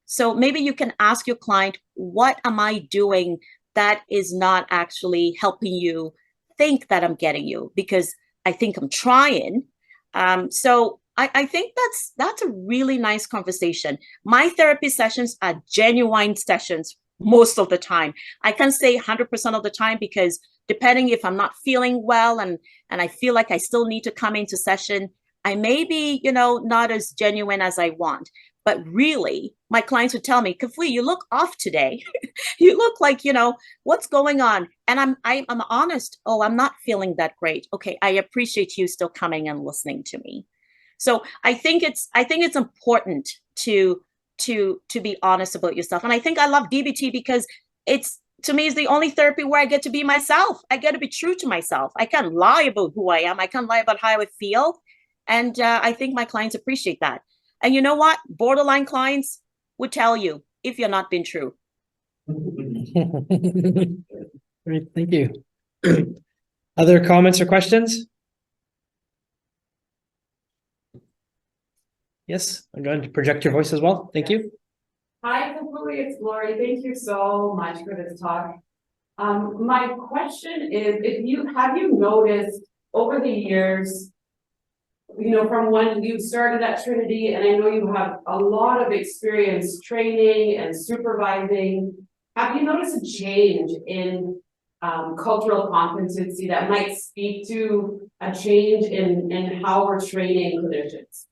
So maybe you can ask your client, what am I doing that is not actually helping you think that I'm getting you? Because I think I'm trying. So I think that's a really nice conversation. My therapy sessions are genuine sessions most of the time. I can't say 100% of the time, because depending if I'm not feeling well and I feel like I still need to come into session, I may be, not as genuine as I want. But really, my clients would tell me, Kafui, you look off today. You look like, what's going on? And I'm honest. Oh, I'm not feeling that great. Okay, I appreciate you still coming and listening to me. So I think it's important to be honest about yourself. And I think I love DBT because to me, it's the only therapy where I get to be myself. I get to be true to myself. I can't lie about who I am. I can't lie about how I feel. And I think my clients appreciate that. And you know what? Borderline clients would tell you if you're not being true. Great, thank you. Other comments or questions? Yes, I'm going to project your voice as well. Thank you. Hi, Kafui, it's Lori. Thank you so much for this talk. My question is, have you noticed over the years, from when you started at Trinity, and I know you have a lot of experience training and supervising, have you noticed a change in cultural competency that might speak to a change in how we're training clinicians?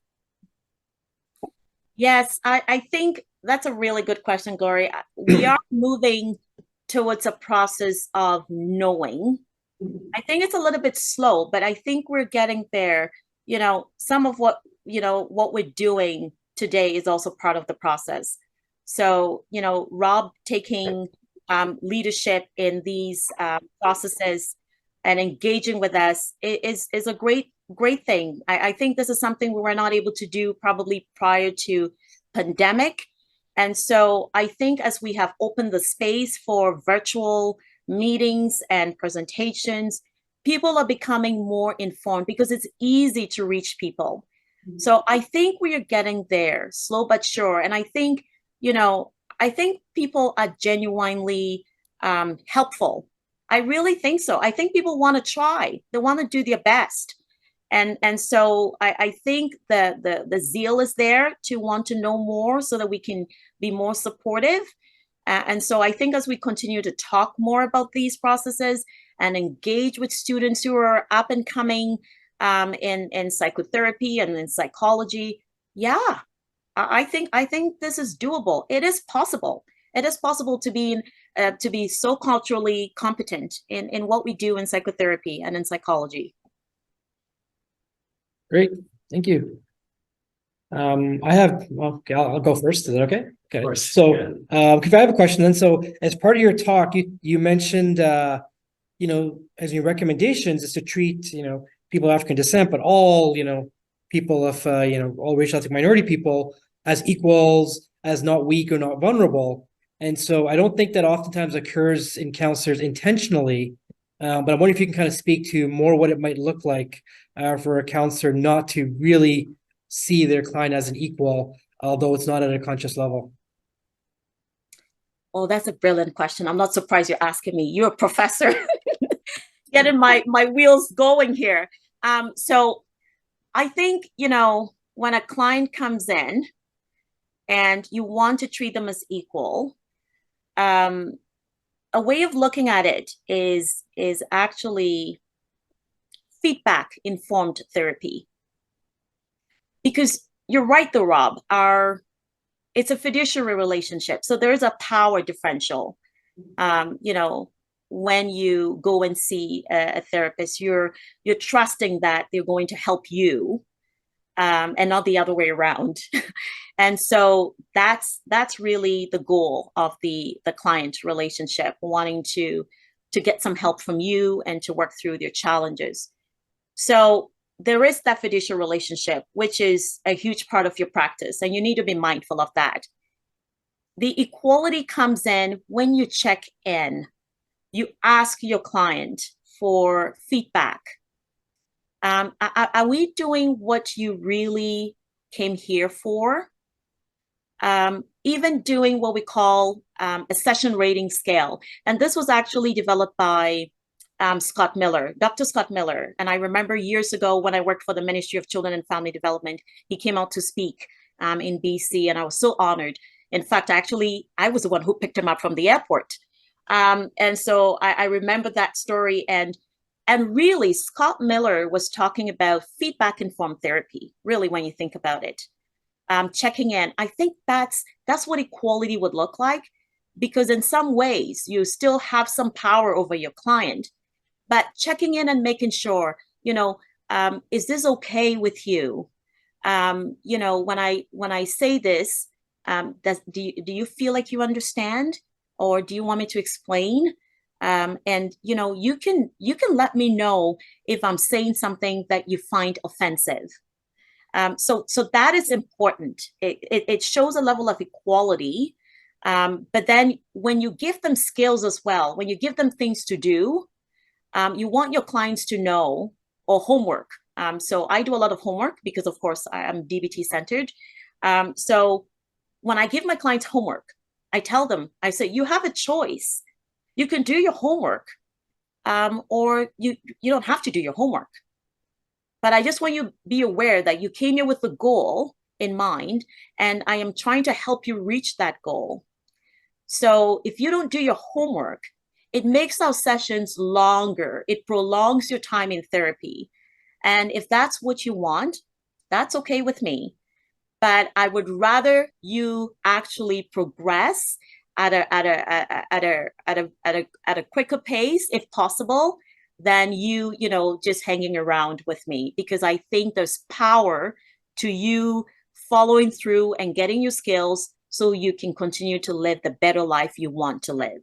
Yes, I think that's a really good question, Gloria. We are moving towards a process of knowing. I think it's a little bit slow, but I think we're getting there. Some of what we're doing today is also part of the process. So, Rob taking leadership in these processes and engaging with us is a great thing. I think this is something we were not able to do probably prior to pandemic. And so I think as we have opened the space for virtual meetings and presentations, people are becoming more informed because it's easy to reach people. So I think we are getting there, slow but sure. And I think, people are genuinely helpful. I really think so. I think people want to try. They want to do their best. And so I think the zeal is there to want to know more so that we can be more supportive. And so I think as we continue to talk more about these processes and engage with students who are up and coming in psychotherapy and in psychology, yeah, I think this is doable. It is possible. It is possible to be so culturally competent in what we do in psychotherapy and in psychology. Great, thank you. Okay, I'll go first. Is that okay? Okay. course, So, yeah. if I have a question then, so as part of your talk, you mentioned, as your recommendations is to treat, people of African descent, but all, people of, all racial ethnic minority people as equals, as not weak or not vulnerable. And so I don't think that oftentimes occurs in counselors intentionally, but I'm wondering if you can kind of speak to more what it might look like for a counselor not to really see their client as an equal, although it's not at a conscious level. Oh, that's a brilliant question. I'm not surprised you're asking me. You're a professor. Getting my wheels going here. So I think, when a client comes in and you want to treat them as equal, a way of looking at it is actually feedback informed therapy. Because you're right though, Rob, it's a fiduciary relationship. So there's a power differential. When you go and see a therapist, you're trusting that they're going to help you, and not the other way around. And so that's really the goal of the client relationship, wanting to get some help from you and to work through their challenges. So there is that fiduciary relationship, which is a huge part of your practice, and you need to be mindful of that. The equality comes in when you check in. You ask your client for feedback. Are we doing what you really came here for? Even doing what we call a session rating scale. And this was actually developed by Scott Miller, Dr. Scott Miller. And I remember years ago when I worked for the Ministry of Children and Family Development, he came out to speak in BC, and I was so honored. In fact, actually, I was the one who picked him up from the airport. And so I remember that story. And really, Scott Miller was talking about feedback-informed therapy, really, when you think about it. Checking in. I think that's what equality would look like, because in some ways, you still have some power over your client, but checking in and making sure, is this okay with you? When I say this, do you feel like you understand, or do you want me to explain? And you can let me know if I'm saying something that you find offensive. So that is important. It shows a level of equality. But then when you give them skills as well, when you give them things to do, you want your clients to know, or homework, So I do a lot of homework because, of course, I'm DBT centered. So when I give my clients homework, I tell them, I say, you have a choice. You can do your homework, or you don't have to do your homework. But I just want you to be aware that you came here with the goal in mind, and I am trying to help you reach that goal. So if you don't do your homework, it makes our sessions longer. It prolongs your time in therapy. And if that's what you want, that's okay with me. But I would rather you actually progress at a quicker pace, if possible, than you just hanging around with me, because I think there's power to you following through and getting your skills so you can continue to live the better life you want to live.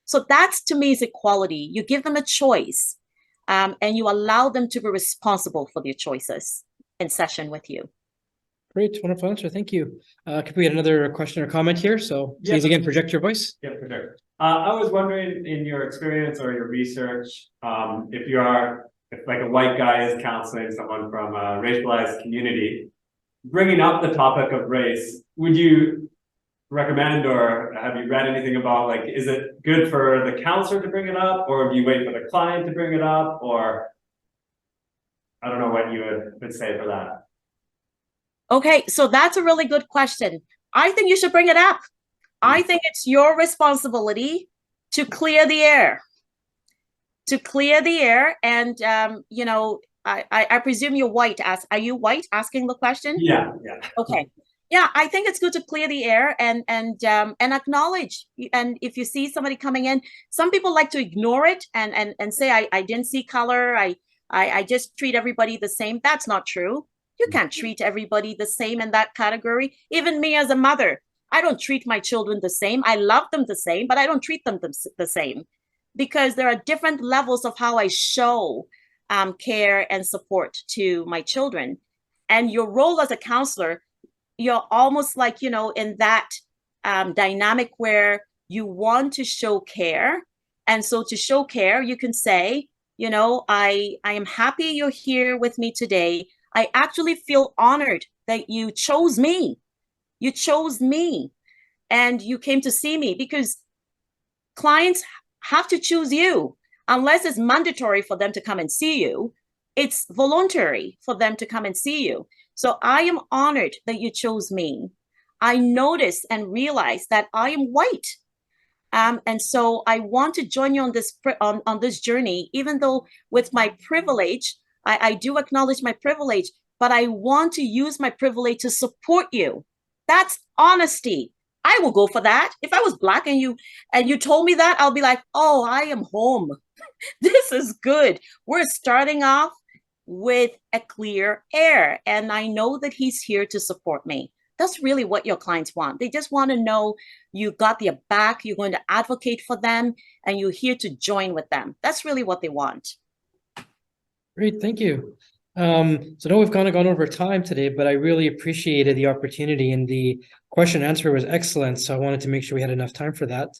So that's, to me, is equality. You give them a choice, and you allow them to be responsible for their choices in session with you. Great, wonderful answer. Thank you. Could we get another question or comment here? So please, again, project your voice. Yeah, for sure. I was wondering, in your experience or your research, if like a white guy is counseling someone from a racialized community, bringing up the topic of race, would you recommend, or have you read anything about, like, is it good for the counselor to bring it up, or do you wait for the client to bring it up, or I don't know what you would say for that? Okay, so that's a really good question. I think you should bring it up. I think it's your responsibility to clear the air. And, I presume you're white. Are you white asking the question? Yeah. Okay. Yeah, I think it's good to clear the air and acknowledge. And if you see somebody coming in, some people like to ignore it and say, I didn't see color. I just treat everybody the same. That's not true. You can't treat everybody the same in that category. Even me as a mother, I don't treat my children the same. I love them the same, but I don't treat them the same, because there are different levels of how I show care and support to my children. And your role as a counselor, you're almost like, in that dynamic where you want to show care. And so to show care, you can say, I am happy you're here with me today. I actually feel honored that you chose me. You chose me and you came to see me, because clients have to choose you. Unless it's mandatory for them to come and see you, it's voluntary for them to come and see you. So I am honored that you chose me. I noticed and realized that I am white. And so I want to join you on this journey, even though with my privilege, I do acknowledge my privilege, but I want to use my privilege to support you. That's honesty. I will go for that. If I was Black and you told me that, I'll be like, oh, I am home. This is good. We're starting off with a clear air, and I know that he's here to support me. That's really what your clients want. They just want to know you got their back, you're going to advocate for them, and you're here to join with them. That's really what they want. Great, thank you. So now we've kind of gone over time today, but I really appreciated the opportunity, and the question and answer was excellent. So I wanted to make sure we had enough time for that.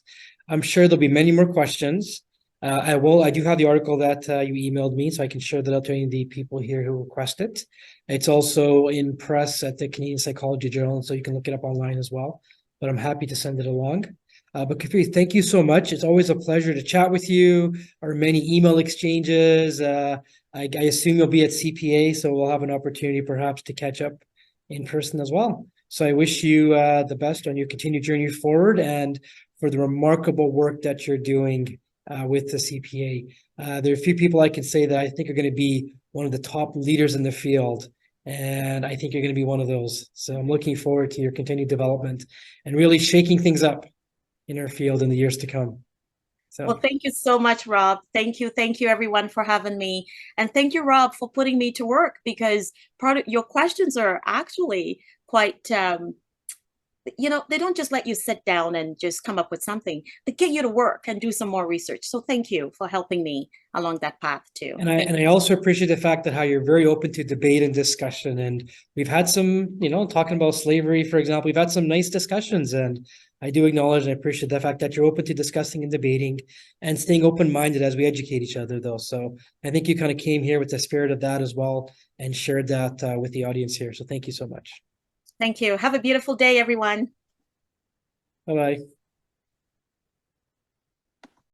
I'm sure there'll be many more questions. I do have the article that you emailed me, so I can share that out to any of the people here who request it. It's also in press at the Canadian Psychology Journal, so you can look it up online as well. But I'm happy to send it along. But Kafui, thank you so much. It's always a pleasure to chat with you. Our many email exchanges. I assume you'll be at CPA, so we'll have an opportunity perhaps to catch up in person as well. So I wish you the best on your continued journey forward, and for the remarkable work that you're doing with the CPA. There are a few people I can say that I think are going to be one of the top leaders in the field, and I think you're going to be one of those. So I'm looking forward to your continued development and really shaking things up in our field in the years to come. So. Well, thank you so much, Rob. Thank you everyone for having me. And thank you, Rob, for putting me to work, because part of your questions are actually quite they don't just let you sit down and just come up with something. They get you to work and do some more research. So thank you for helping me along that path too. And I also appreciate the fact that how you're very open to debate and discussion. And we've had some, talking about slavery, for example, we've had some nice discussions, and I do acknowledge and I appreciate the fact that you're open to discussing and debating and staying open-minded as we educate each other, though. So I think you kind of came here with the spirit of that as well and shared that with the audience here. So thank you so much. Thank you. Have a beautiful day, everyone. Bye-bye.